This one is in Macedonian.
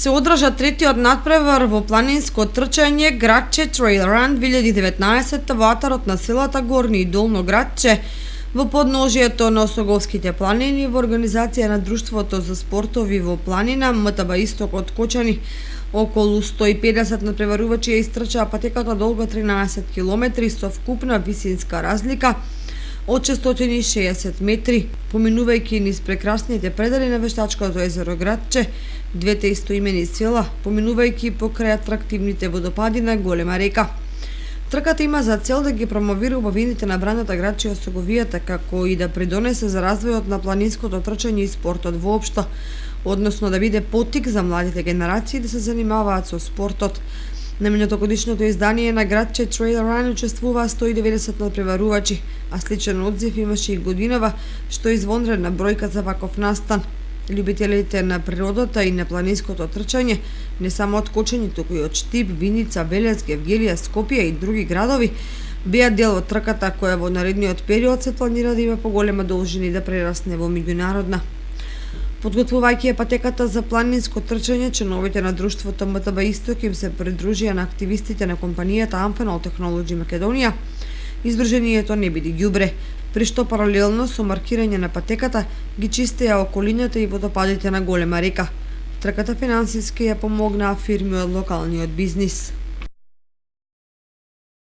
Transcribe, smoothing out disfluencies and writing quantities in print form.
се одржа третиот надпревар во планинско трчање Градче Trail Run 2019 во атарот на селата Горни и Долно Градче во подножието на Осоговските планини во организација на Друштвото за спортови во планина МТБ Исток од Кочани. Околу 150 надпреварувачи ја истрчаа патеката долга 13 км со вкупна висинска разлика од 660 метри, поминувајќи низ прекрасните предели на вештачкото езеро Градче, двете истоимени села, поминувајќи покрај атрактивните водопади на Голема река. Трката има за цел да ги промовира убавините на браната Градче и Осоговијата, како и да придонесе за развојот на планинското трчање и спортот воопшто, односно да биде поттик за младите генерации да се занимаваат со спортот. На минатогодишното издание на Градче Trail Run учествуваа 190 надпреварувачи, а сличен одзив имаше и годинава, што е извонредна бројка за ваков настан. Љубителите на природата и на планинското трчање, не само од Кочани, туку и од Штип, Виница, Велес, Гевгелија, Скопје и други градови, беа дел од трката која во наредниот период се планира да има поголема должина и да прерасне во меѓународна. Подготвувајќи патеката за планинско трчање, членовите на Друштвото МТБ Исток им се придружија на активистите на компанијата Amphenol Technology Македонија. Издруженијето не биде ѓубре, при што паралелно со маркирање на патеката ги чистеа околината и водопадите на Голема река. Трката финансиски ја помогнаа фирми од локалниот бизнис.